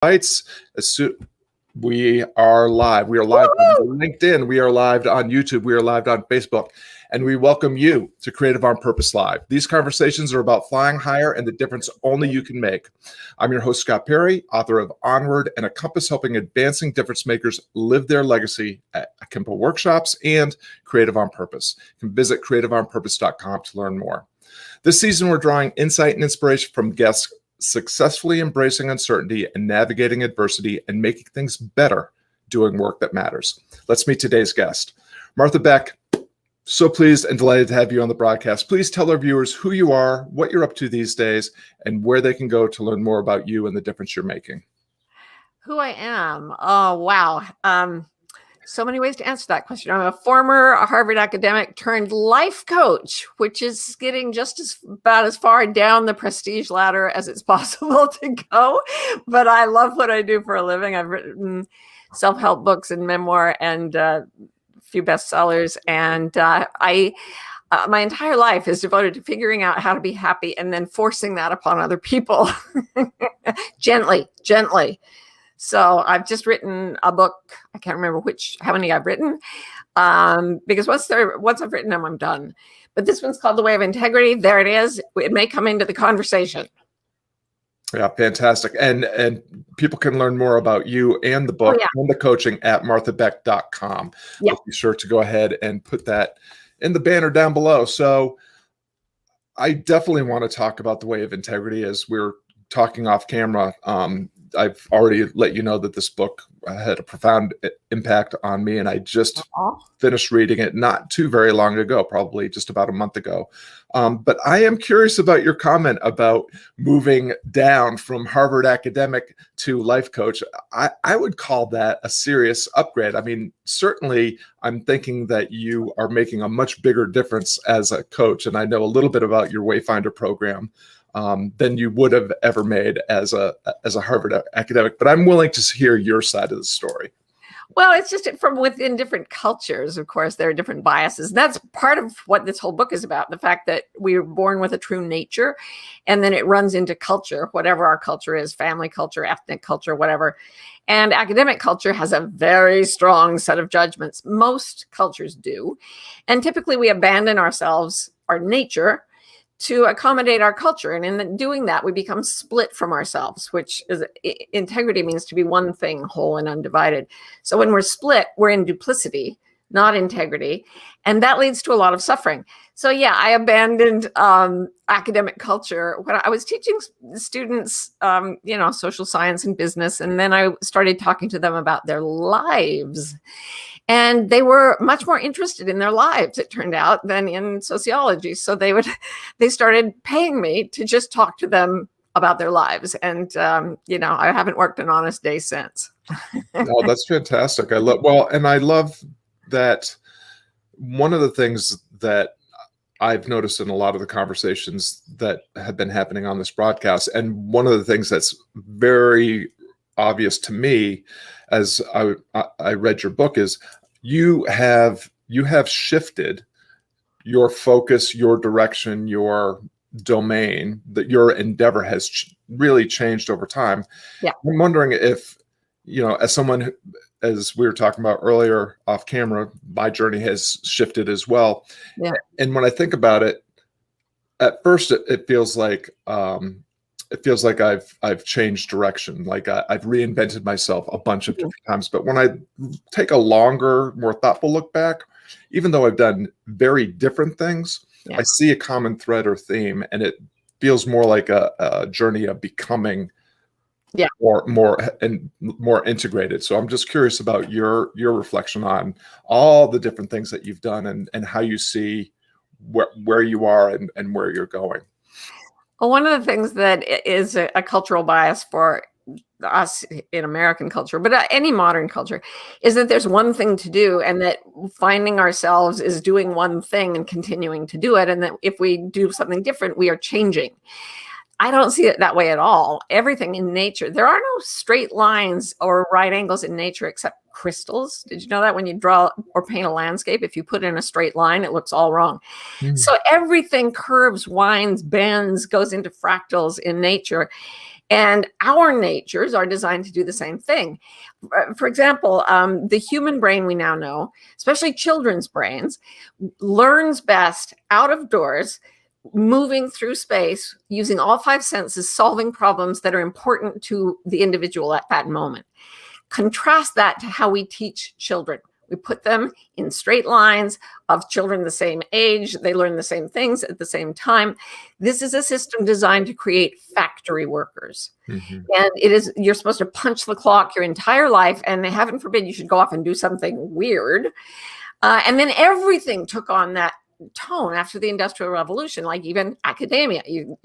Bites. We are live. We are live on LinkedIn. We are live on YouTube. We are live on Facebook. And we welcome you to Creative on Purpose Live. These conversations are about flying higher and the difference only you can make. I'm your host, Scott Perry, author of Onward and a compass helping advancing difference makers live their legacy at Akimbo workshops and Creative on Purpose. You can visit creativeonpurpose.com to learn more. This season, we're drawing insight and inspiration from guests successfully embracing uncertainty and navigating adversity and making things better doing work that matters. Let's meet today's guest. Martha Beck, so pleased and delighted to have you on the broadcast. Please tell our viewers who you are, what you're up to these days, and where they can go to learn more about you and the difference you're making. Who I am? Oh, wow. So many ways to answer that question. I'm a former Harvard academic turned life coach, which is getting about as far down the prestige ladder as it's possible to go. But I love what I do for a living. I've written self-help books and memoir and a few bestsellers. And my entire life is devoted to figuring out how to be happy and then forcing that upon other people gently. So I've just written a book. I can't remember how many I've written, because once I've written them, I'm done. But this one's called The Way of Integrity. There it is. It may come into the conversation. Yeah, fantastic. And people can learn more about you and the book and the coaching at marthabeck.com. Yeah. Be sure to go ahead and put that in the banner down below. So I definitely want to talk about The Way of Integrity as we're talking off camera. I've already let you know that this book had a profound impact on me, and I just finished reading it not too very long ago, probably just about a month ago. But I am curious about your comment about moving down from Harvard academic to life coach. I would call that a serious upgrade. I mean, certainly I'm thinking that you are making a much bigger difference as a coach, and I know a little bit about your Wayfinder program than you would have ever made as a Harvard academic. But I'm willing to hear your side of the story. Well, it's just from within different cultures. Of course, there are different biases. That's part of what this whole book is about, the fact that we are born with a true nature, and then it runs into culture, whatever our culture is, family culture, ethnic culture, whatever. And academic culture has a very strong set of judgments. Most cultures do. And typically we abandon ourselves, our nature, to accommodate our culture. And in doing that, we become split from ourselves, which is integrity means to be one thing, whole and undivided. So when we're split, we're in duplicity, not integrity. And that leads to a lot of suffering. So yeah, I abandoned academic culture when I was teaching students, social science and business. And then I started talking to them about their lives. And they were much more interested in their lives, it turned out, than in sociology. So they started paying me to just talk to them about their lives. And, I haven't worked an honest day since. Oh, that's fantastic. I love that. One of the things that I've noticed in a lot of the conversations that have been happening on this broadcast, and one of the things that's very obvious to me as I read your book is you have shifted your focus, your direction, your domain, that your endeavor has really changed over time. Yeah. I'm wondering if, as someone, as we were talking about earlier off camera, my journey has shifted as well. Yeah. And when I think about it, at first it feels like I've changed direction, like I've reinvented myself a bunch of different times. But when I take a longer, more thoughtful look back, even though I've done very different things, I see a common thread or theme, and it feels more like a journey of becoming more integrated. So I'm just curious about your reflection on all the different things that you've done and how you see where you are and where you're going. Well, one of the things that is a cultural bias for us in American culture, but any modern culture, is that there's one thing to do, and that finding ourselves is doing one thing and continuing to do it. And that if we do something different, we are changing. I don't see it that way at all. Everything in nature, there are no straight lines or right angles in nature except crystals. Did you know that when you draw or paint a landscape, if you put in a straight line, it looks all wrong. So everything curves, winds, bends, goes into fractals in nature. And our natures are designed to do the same thing. For example, the human brain we now know, especially children's brains, learns best out of doors, moving through space, using all five senses, solving problems that are important to the individual at that moment. Contrast that to how we teach children. We put them in straight lines of children the same age. They learn the same things at the same time. This is a system designed to create factory workers. And you're supposed to punch the clock your entire life, and heaven forbid you should go off and do something weird. And then everything took on that tone after the Industrial Revolution, like even academia. You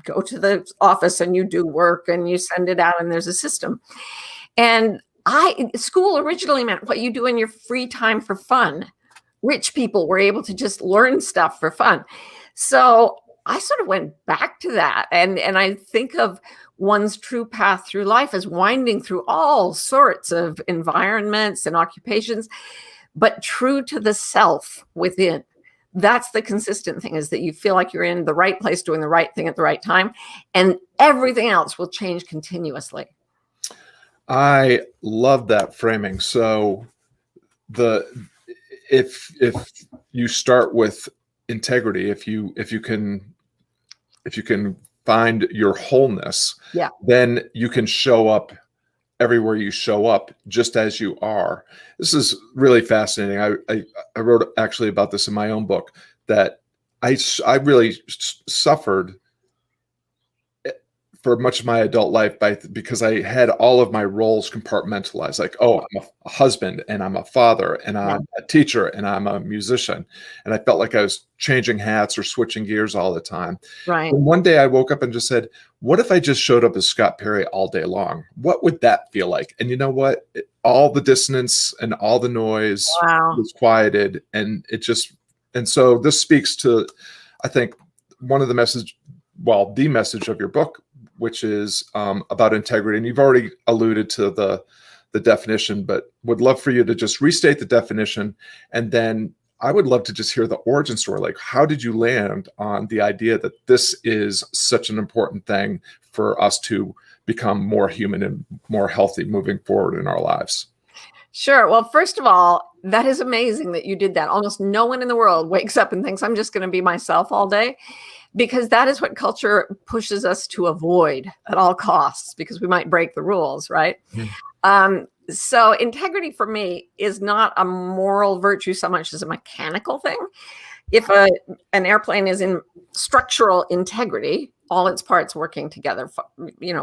go to the office and you do work and you send it out, and there's a system. And school originally meant what you do in your free time for fun. Rich people were able to just learn stuff for fun. So I sort of went back to that. And I think of one's true path through life as winding through all sorts of environments and occupations, but true to the self within. That's the consistent thing, is that you feel like you're in the right place doing the right thing at the right time, and everything else will change continuously. I love that framing. So if you start with integrity, if you can find your wholeness, then you can show up everywhere you show up just as you are. This is really fascinating. I wrote actually about this in my own book, that I really suffered for much of my adult life because I had all of my roles compartmentalized. Like, oh, I'm a husband, and I'm a father, and I'm a teacher, and I'm a musician. And I felt like I was changing hats or switching gears all the time. Right. And one day I woke up and just said, what if I just showed up as Scott Perry all day long? What would that feel like? And you know what? All the dissonance and all the noise was quieted, and so this speaks to, I think, one of the the message of your book, which is about integrity. And you've already alluded to the definition, but would love for you to just restate the definition. And then I would love to just hear the origin story. Like, how did you land on the idea that this is such an important thing for us to become more human and more healthy moving forward in our lives? Sure. Well, first of all, that is amazing that you did that. Almost no one in the world wakes up and thinks, I'm just going to be myself all day, because that is what culture pushes us to avoid at all costs, because we might break the rules, right? So integrity for me is not a moral virtue so much as a mechanical thing. If an airplane is in structural integrity, all its parts working together,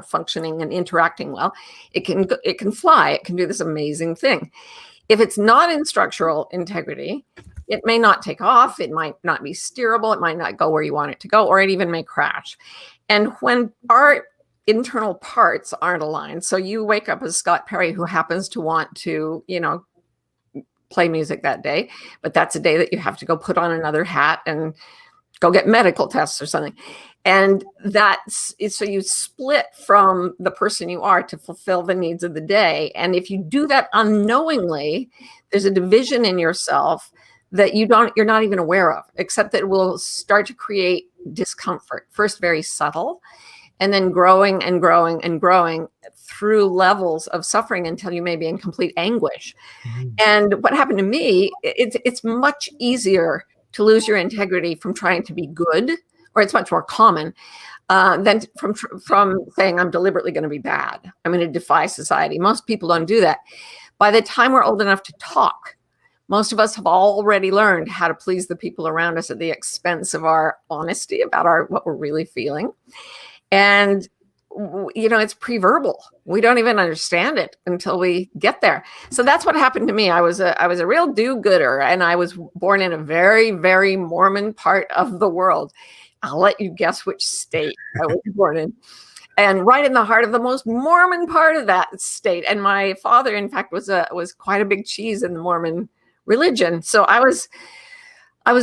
functioning and interacting well, it can fly. It can do this amazing thing. If it's not in structural integrity, it may not take off. It might not be steerable. It might not go where you want it to go, or it even may crash. And when our internal parts aren't aligned, so you wake up as Scott Perry, who happens to want to, play music that day, but that's a day that you have to go put on another hat and go get medical tests or something. And so you split from the person you are to fulfill the needs of the day. And if you do that unknowingly, there's a division in yourself that you're not even aware of, except that it will start to create discomfort. First, very subtle, and then growing and growing and growing through levels of suffering until you may be in complete anguish. And what happened to me, it's much easier to lose your integrity from trying to be good, or it's much more common than from saying, I'm deliberately going to be bad. I'm going to defy society. Most people don't do that. By the time we're old enough to talk, most of us have already learned how to please the people around us at the expense of our honesty about what we're really feeling. And, it's pre-verbal. We don't even understand it until we get there. So that's what happened to me. I was a real do-gooder, and I was born in a very, very Mormon part of the world. I'll let you guess which state I was born in. And right in the heart of the most Mormon part of that state. And my father, in fact, was quite a big cheese in the Mormon religion. So I was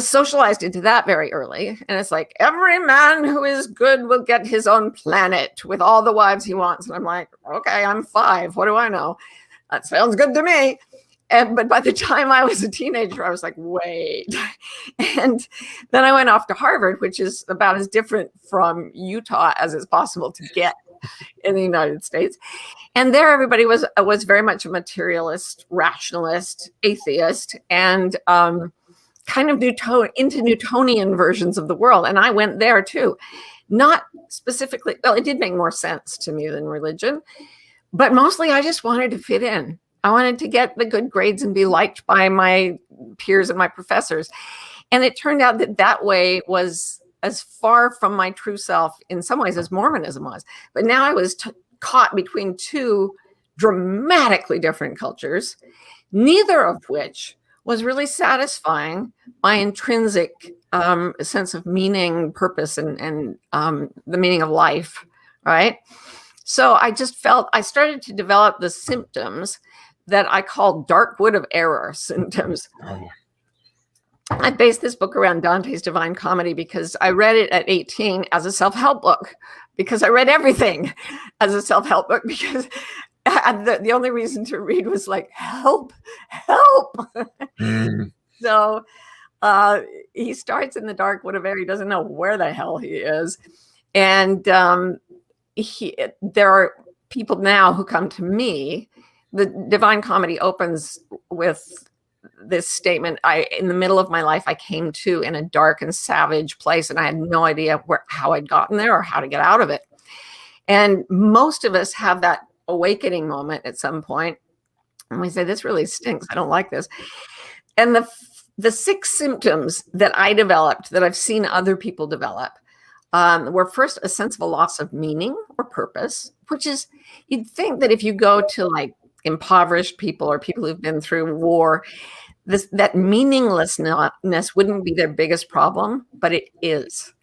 socialized into that very early. And it's like, every man who is good will get his own planet with all the wives he wants. And I'm like, okay, I'm 5. What do I know? That sounds good to me. But by the time I was a teenager, I was like, wait. And then I went off to Harvard, which is about as different from Utah as it's possible to get in the United States. And there everybody was very much a materialist, rationalist, atheist, and kind of into Newtonian versions of the world. And I went there too. Not specifically, well, it did make more sense to me than religion, but mostly I just wanted to fit in. I wanted to get the good grades and be liked by my peers and my professors. And it turned out that way was as far from my true self in some ways as Mormonism was. But now I was caught between two dramatically different cultures, neither of which was really satisfying my intrinsic sense of meaning, purpose, and the meaning of life, right? So I just felt I started to develop the symptoms that I call dark wood of error symptoms. I based this book around Dante's Divine Comedy because I read it at 18 as a self-help book, because I read everything as a self-help book, because the only reason to read was like, help. So he starts in the dark wood of error. He doesn't know where the hell he is. And there are people now who come to me. The Divine Comedy opens with this statement: in the middle of my life, I came to in a dark and savage place, and I had no idea how I'd gotten there or how to get out of it. And most of us have that awakening moment at some point, and we say, this really stinks. I don't like this. And the 6 symptoms that I developed, that I've seen other people develop, were first a sense of a loss of meaning or purpose, which is, you'd think that if you go to like impoverished people or people who've been through war, that meaninglessness wouldn't be their biggest problem, but it is.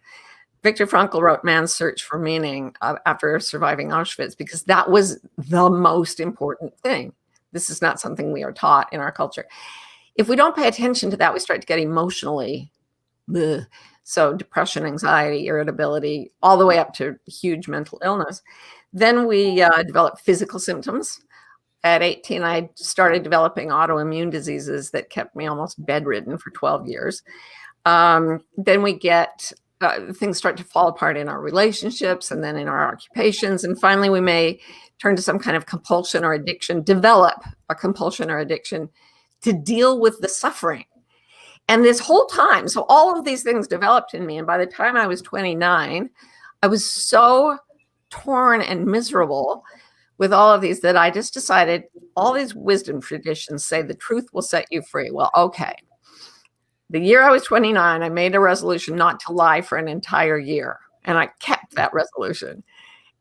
Viktor Frankl wrote Man's Search for Meaning after surviving Auschwitz, because that was the most important thing. This is not something we are taught in our culture. If we don't pay attention to that, we start to get emotionally, so depression, anxiety, irritability, all the way up to huge mental illness. Then we develop physical symptoms. At 18, I started developing autoimmune diseases that kept me almost bedridden for 12 years. Then we get things start to fall apart in our relationships and then in our occupations. And finally, we may turn to some kind of compulsion or addiction, develop a compulsion or addiction to deal with the suffering. And this whole time, so all of these things developed in me. And by the time I was 29, I was so torn and miserable with all of these that I just decided, all these wisdom traditions say the truth will set you free. Well, okay. The year I was 29, I made a resolution not to lie for an entire year. And I kept that resolution.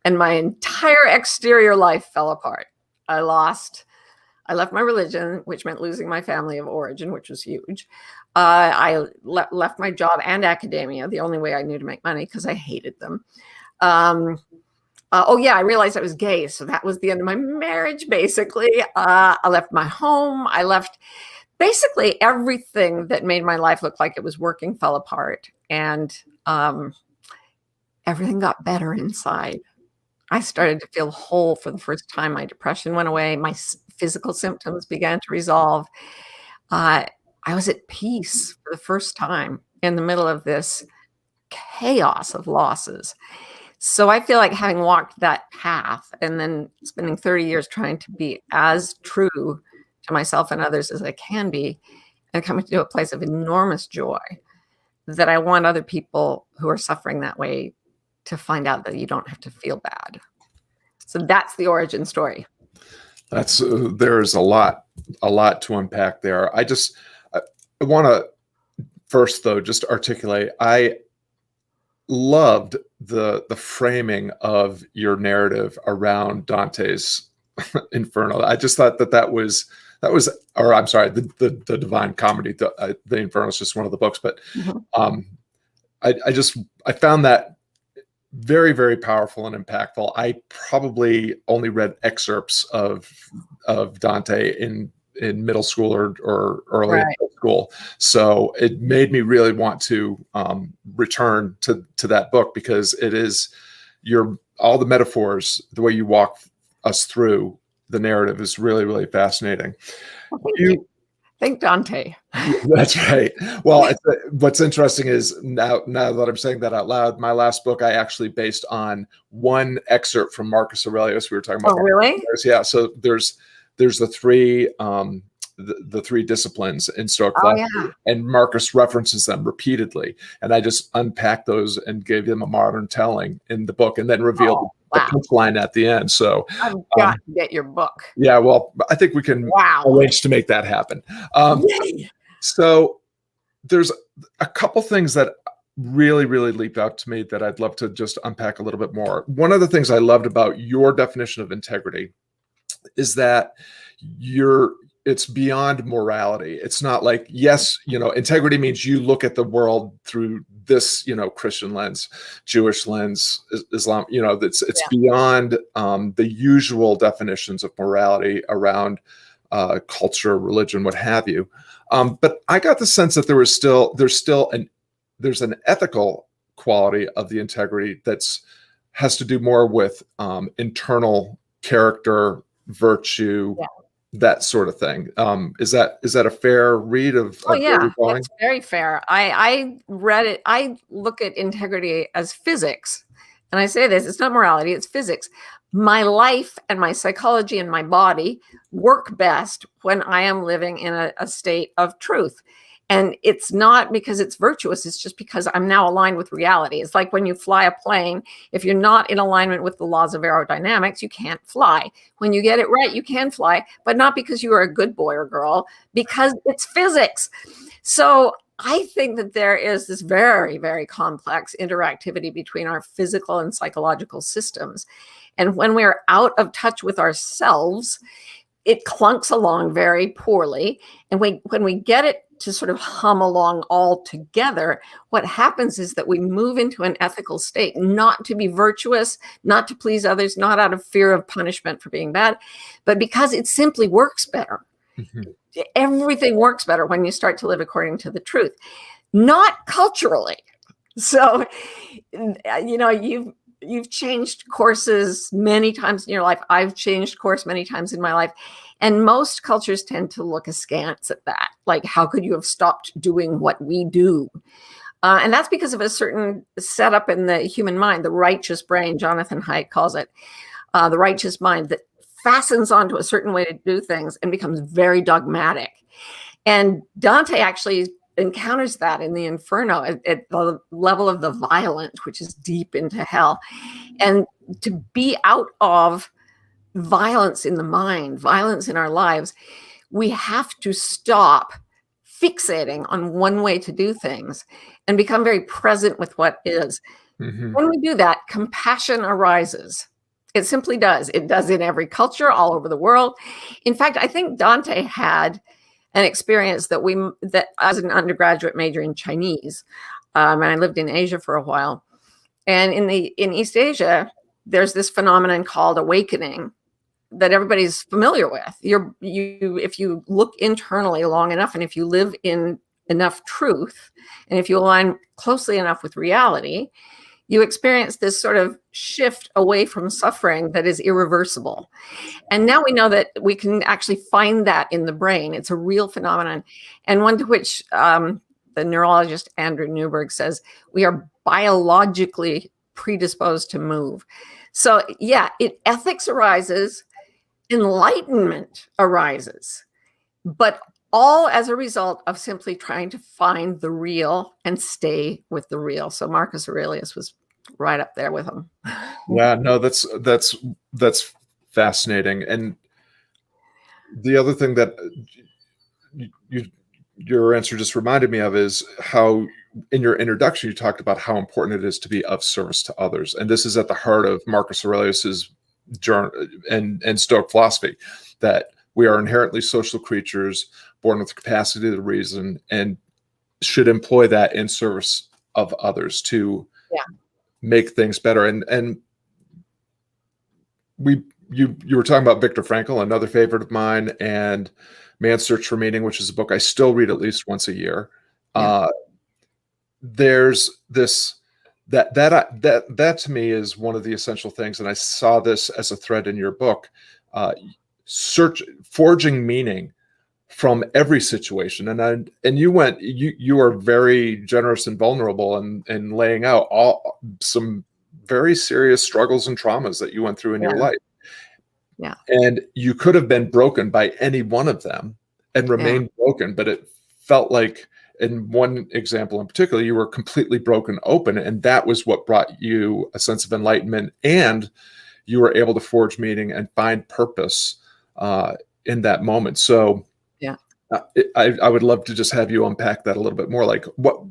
And my entire exterior life fell apart. I left my religion, which meant losing my family of origin, which was huge. I left my job and academia, the only way I knew to make money, because I hated them. I realized I was gay. So that was the end of my marriage, basically. I left my home. I left basically everything that made my life look like it was working fell apart. And everything got better inside. I started to feel whole for the first time. My depression went away. My physical symptoms began to resolve. I was at peace for the first time in the middle of this chaos of losses. So I feel like having walked that path and then spending 30 years trying to be as true to myself and others as I can be, and coming to a place of enormous joy, that I want other people who are suffering that way to find out that you don't have to feel bad. So that's the origin story. That's there's a lot to unpack there. I want to first, though, just articulate, I loved the framing of your narrative around Dante's Inferno. I just thought that was, or I'm sorry, the Divine Comedy. The Inferno is just one of the books, but I found that very, very powerful and impactful. I probably only read excerpts of Dante in middle school or early middle school. So it made me really want to return to that book, because it is all the metaphors, the way you walk us through the narrative is really, really fascinating. Well, Thank Dante. That's right. Well, what's interesting is now that I'm saying that out loud, my last book I actually based on one excerpt from Marcus Aurelius. We were talking about. Oh, really? Yeah. So there's the three the three disciplines in Stoic Oh, philosophy, yeah. and Marcus references them repeatedly. And I just unpacked those and gave them a modern telling in the book, and then revealed the punchline at the end. So I've got to get your book. Yeah, well, I think we can arrange to make that happen. So there's a couple things that really, really leap out to me that I'd love to just unpack a little bit more. One of the things I loved about your definition of integrity is that it's beyond morality. It's not like, yes, integrity means you look at the world through this, Christian lens, Jewish lens, Islam, it's beyond the usual definitions of morality around culture, religion, what have you. But I got the sense that there's an ethical quality of the integrity has to do more with internal character, virtue, that sort of thing. Is that a fair read of yeah, that's very fair. I read it. I look at integrity as physics. And I say this, it's not morality, it's physics. My life and my psychology and my body work best when I am living in a state of truth. And it's not because it's virtuous, it's just because I'm now aligned with reality. It's like when you fly a plane, if you're not in alignment with the laws of aerodynamics, you can't fly. When you get it right, you can fly, but not because you are a good boy or girl, because it's physics. So I think that there is this very, very complex interactivity between our physical and psychological systems. And when we're out of touch with ourselves, it clunks along very poorly. And when we get it to sort of hum along all together, what happens is that we move into an ethical state, not to be virtuous, not to please others, not out of fear of punishment for being bad, but because it simply works better. Mm-hmm. Everything works better when you start to live according to the truth, not culturally. So, you've changed courses many times in your life. I've changed course many times in my life. And most cultures tend to look askance at that. Like, how could you have stopped doing what we do? And that's because of a certain setup in the human mind, the righteous brain, Jonathan Haidt calls it, the righteous mind that fastens onto a certain way to do things and becomes very dogmatic. And Dante actually encounters that in the Inferno at the level of the violent, which is deep into hell. And to be out of violence in the mind, violence in our lives, we have to stop fixating on one way to do things and become very present with what is. Mm-hmm. When we do that, compassion arises. It simply does. It does in every culture all over the world. In fact, I think Dante had an experience that as an undergraduate major in Chinese, and I lived in Asia for a while. And in East Asia, there's this phenomenon called awakening that everybody's familiar with. If you look internally long enough, and if you live in enough truth, and if you align closely enough with reality, you experience this sort of shift away from suffering that is irreversible. And now we know that we can actually find that in the brain. It's a real phenomenon. And one to which the neurologist Andrew Newberg says, we are biologically predisposed to move. So yeah, ethics arises, enlightenment arises, but all as a result of simply trying to find the real and stay with the real. So Marcus Aurelius was right up there with him. Yeah, no, that's fascinating. And the other thing that your answer just reminded me of is how in your introduction, you talked about how important it is to be of service to others. And this is at the heart of Marcus Aurelius's journal and Stoic philosophy, that we are inherently social creatures born with the capacity to reason and should employ that in service of others to make things better. And you were talking about Viktor Frankl, another favorite of mine, and Man's Search for Meaning, which is a book I still read at least once a year. There's this that to me is one of the essential things, and I saw this as a thread in your book. Forging meaning from every situation. And you are very generous and vulnerable and laying out some very serious struggles and traumas that you went through in your life. Yeah. And you could have been broken by any one of them and remained broken, but it felt like, in one example in particular, you were completely broken open, and that was what brought you a sense of enlightenment, and you were able to forge meaning and find purpose in that moment. So I would love to just have you unpack that a little bit more. Like what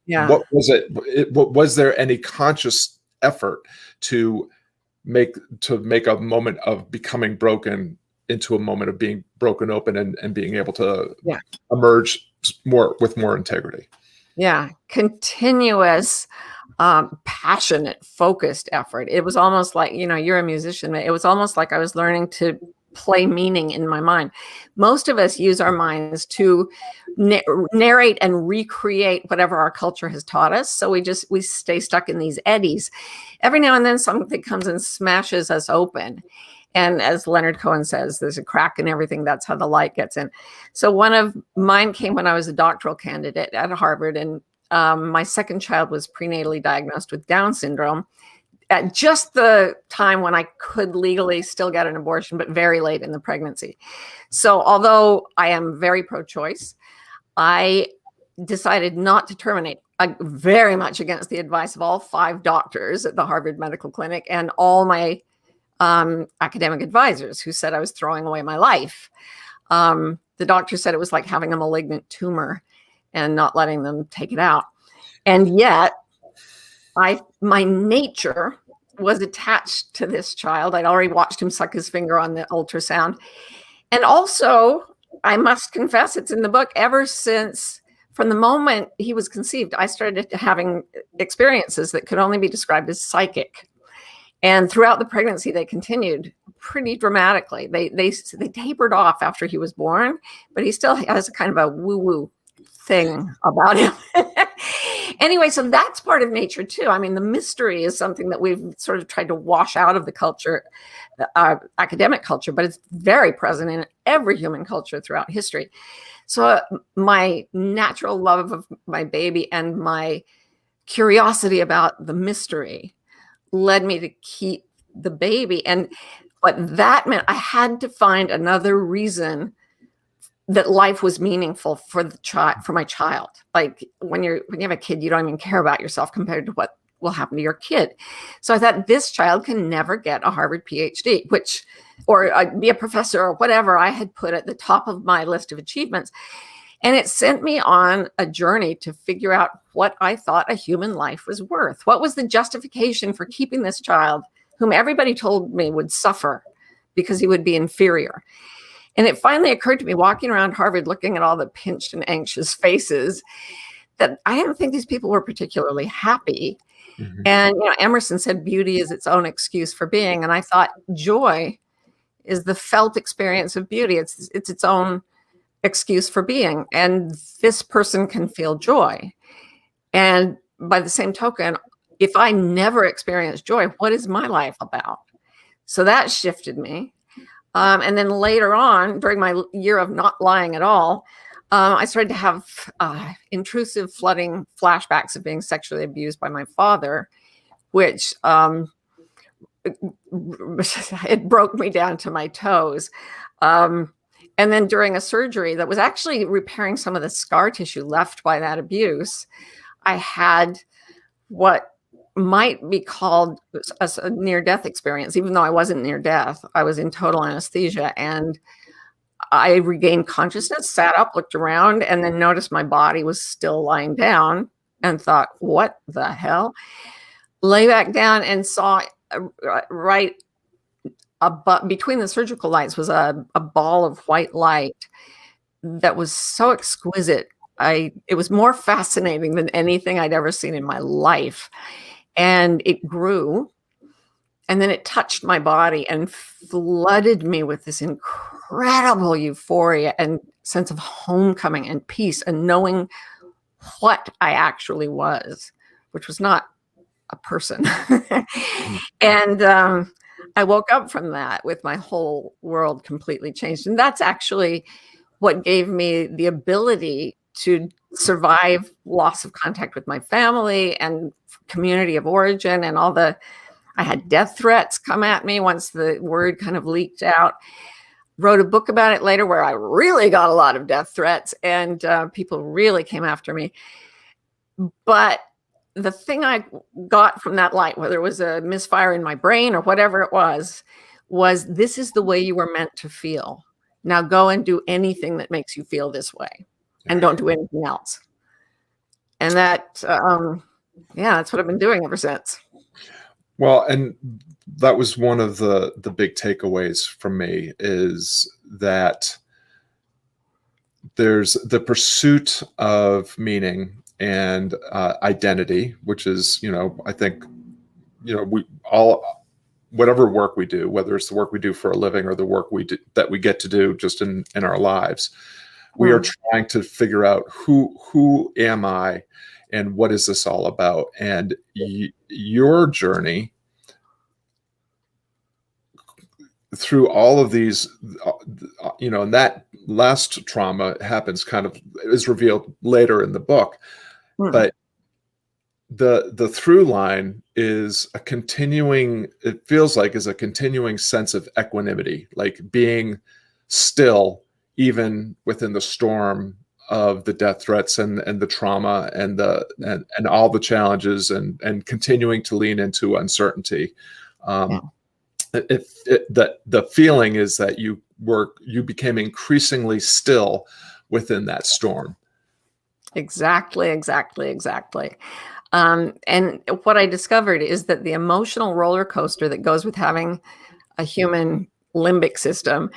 was it? Was there any conscious effort to make a moment of becoming broken into a moment of being broken open and being able to emerge with more integrity? Yeah. Continuous, passionate, focused effort. It was almost like, you're a musician. It was almost like I was learning to play meaning in my mind. Most of us use our minds to narrate and recreate whatever our culture has taught us. So we stay stuck in these eddies. Every now and then something comes and smashes us open. And as Leonard Cohen says, there's a crack in everything. That's how the light gets in. So one of mine came when I was a doctoral candidate at Harvard. And my second child was prenatally diagnosed with Down syndrome at just the time when I could legally still get an abortion, but very late in the pregnancy. So although I am very pro-choice, I decided not to terminate, very much against the advice of all 5 doctors at the Harvard Medical Clinic and all my academic advisors, who said I was throwing away my life. The doctor said it was like having a malignant tumor and not letting them take it out. And yet my nature was attached to this child. I'd already watched him suck his finger on the ultrasound. And also, I must confess, it's in the book, ever since, from the moment he was conceived, I started having experiences that could only be described as psychic. And throughout the pregnancy, they continued pretty dramatically. They tapered off after he was born, but he still has a kind of a woo-woo thing about him. Anyway, so that's part of nature too. I mean, the mystery is something that we've sort of tried to wash out of the culture, academic culture, but it's very present in every human culture throughout history. So my natural love of my baby and my curiosity about the mystery led me to keep the baby. And what that meant, I had to find another reason that life was meaningful for my child. Like when you have a kid, you don't even care about yourself compared to what will happen to your kid. So I thought, this child can never get a Harvard PhD, or be a professor or whatever I had put at the top of my list of achievements. And it sent me on a journey to figure out what I thought a human life was worth. What was the justification for keeping this child, whom everybody told me would suffer because he would be inferior? And it finally occurred to me, walking around Harvard, looking at all the pinched and anxious faces, that I didn't think these people were particularly happy. Mm-hmm. And Emerson said beauty is its own excuse for being. And I thought joy is the felt experience of beauty. It's its own excuse for being. And this person can feel joy. And by the same token, if I never experience joy, what is my life about? So that shifted me. And then later on, during my year of not lying at all, I started to have intrusive flooding flashbacks of being sexually abused by my father, which it broke me down to my toes. And then during a surgery that was actually repairing some of the scar tissue left by that abuse, I had what might be called a near-death experience. Even though I wasn't near death, I was in total anesthesia, and I regained consciousness, sat up, looked around, and then noticed my body was still lying down, and thought, what the hell? Lay back down and saw right between the surgical lights was a ball of white light that was so exquisite. It was more fascinating than anything I'd ever seen in my life. And it grew, and then it touched my body and flooded me with this incredible euphoria and sense of homecoming and peace and knowing what I actually was, which was not a person. And I woke up from that with my whole world completely changed. And that's actually what gave me the ability to survive loss of contact with my family and community of origin and I had death threats come at me once the word kind of leaked out. Wrote a book about it later where I really got a lot of death threats and people really came after me. But the thing I got from that light, whether it was a misfire in my brain or whatever it was this is the way you were meant to feel. Now go and do anything that makes you feel this way and don't do anything else. And that, that's what I've been doing ever since. Well, and that was one of the big takeaways from me, is that there's the pursuit of meaning and identity, which is, I think, we all, whatever work we do, whether it's the work we do for a living or the work we do that we get to do just in our lives, we are trying to figure out who am I and what is this all about? And your journey through all of these, and that last trauma happens is revealed later in the book, but the through line is it feels like is a continuing sense of equanimity, like being still even within the storm of the death threats and the trauma and all the challenges and continuing to lean into uncertainty. The feeling is that you became increasingly still within that storm. Exactly. And what I discovered is that the emotional roller coaster that goes with having a human limbic system,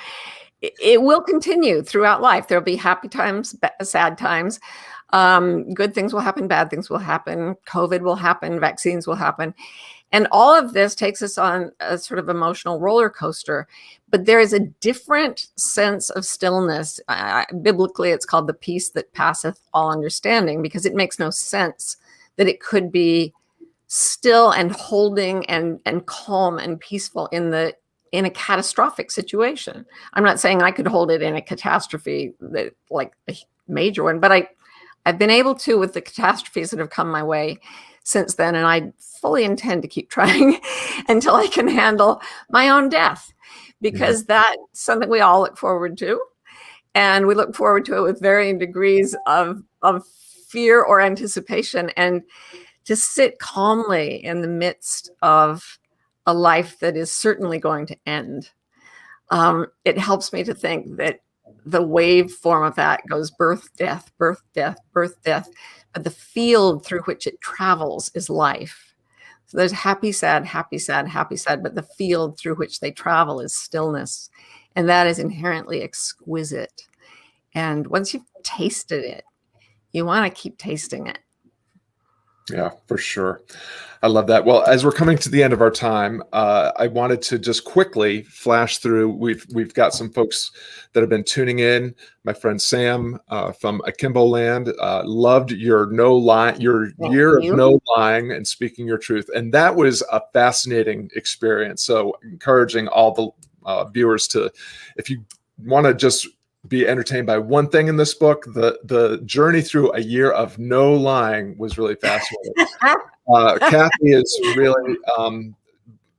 it will continue throughout life. There'll be happy times, sad times. Good things will happen, bad things will happen. COVID will happen, vaccines will happen. And all of this takes us on a sort of emotional roller coaster. But there is a different sense of stillness. Biblically, it's called the peace that passeth all understanding, because it makes no sense that it could be still and holding and calm and peaceful in a catastrophic situation. I'm not saying I could hold it in a catastrophe like a major one, but I've been able to with the catastrophes that have come my way since then, and I fully intend to keep trying until I can handle my own death, because that's something we all look forward to, and we look forward to it with varying degrees of fear or anticipation, and to sit calmly in the midst of a life that is certainly going to end. It helps me to think that the wave form of that goes birth, death, birth, death, birth, death. But the field through which it travels is life. So there's happy, sad, happy, sad, happy, sad, but the field through which they travel is stillness. And that is inherently exquisite. And once you've tasted it, you want to keep tasting it. Yeah, for sure. I love that. Well, as we're coming to the end of our time, I wanted to just quickly flash through. We've got some folks that have been tuning in. My friend Sam from Akimbo Land loved your year of no lying and speaking your truth, and that was a fascinating experience. So, encouraging all the viewers to, if you want to just be entertained by one thing in this book, the journey through a year of no lying was really fascinating. Kathy is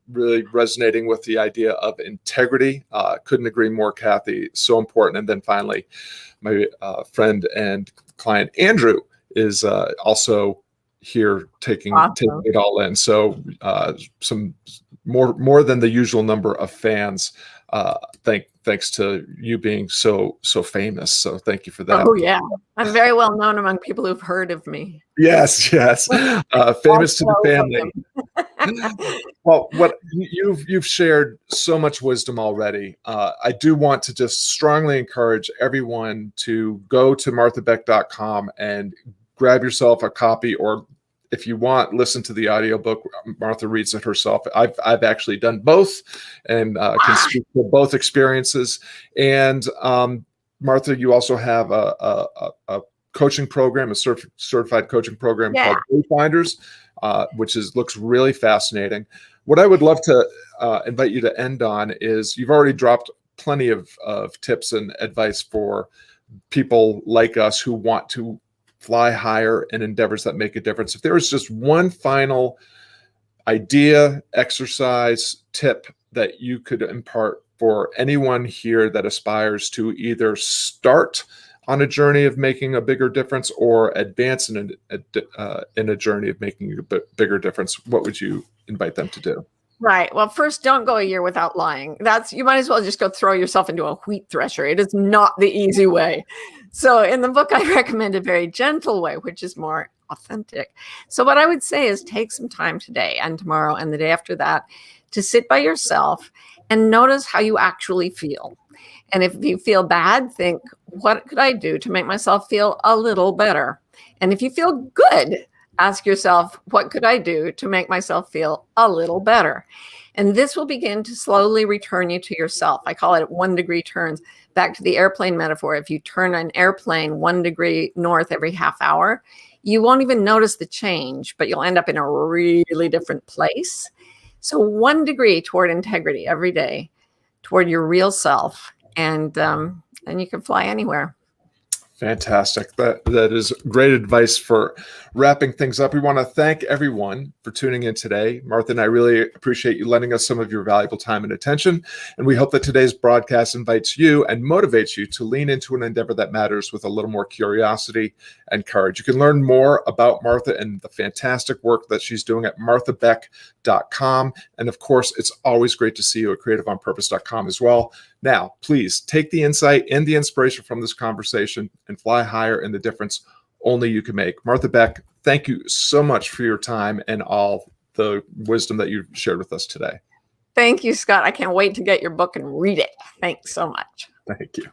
really resonating with the idea of integrity. Couldn't agree more, Kathy. So important. And then finally, my friend and client Andrew is also here taking it all in. So some more than the usual number of fans. Thanks to you being so famous. So thank you for that. Oh yeah, I'm very well known among people who've heard of me. Yes. Famous to the family. Well, what you've shared so much wisdom already. I do want to just strongly encourage everyone to go to marthabeck.com and grab yourself a copy, or if you want, listen to the audiobook. Martha reads it herself. I've actually done both and can speak to both experiences. And Martha, you also have a coaching program, a certified coaching program called Wayfinders, which looks really fascinating. What I would love to invite you to end on is, you've already dropped plenty of tips and advice for people like us who want to fly higher in endeavors that make a difference. If there was just one final idea, exercise, tip that you could impart for anyone here that aspires to either start on a journey of making a bigger difference or advance in a journey of making a bigger difference, what would you invite them to do? Right. Well, first, don't go a year without lying. You might as well just go throw yourself into a wheat thresher. It is not the easy way. So in the book, I recommend a very gentle way, which is more authentic. So what I would say is take some time today and tomorrow and the day after that to sit by yourself and notice how you actually feel. And if you feel bad, think, what could I do to make myself feel a little better? And if you feel good, ask yourself, what could I do to make myself feel a little better? And this will begin to slowly return you to yourself. I call it 1 degree turns. Back to the airplane metaphor, if you turn an airplane 1 degree north every half hour, you won't even notice the change, but you'll end up in a really different place. So 1 degree toward integrity every day, toward your real self, and you can fly anywhere. Fantastic. That is great advice for wrapping things up. We want to thank everyone for tuning in today. Martha and I really appreciate you lending us some of your valuable time and attention. And we hope that today's broadcast invites you and motivates you to lean into an endeavor that matters with a little more curiosity and courage. You can learn more about Martha and the fantastic work that she's doing at marthabeck.com. And of course, it's always great to see you at creativeonpurpose.com as well. Now, please take the insight and the inspiration from this conversation and fly higher in the difference only you can make. Martha Beck, thank you so much for your time and all the wisdom that you've shared with us today. Thank you, Scott. I can't wait to get your book and read it. Thanks so much. Thank you.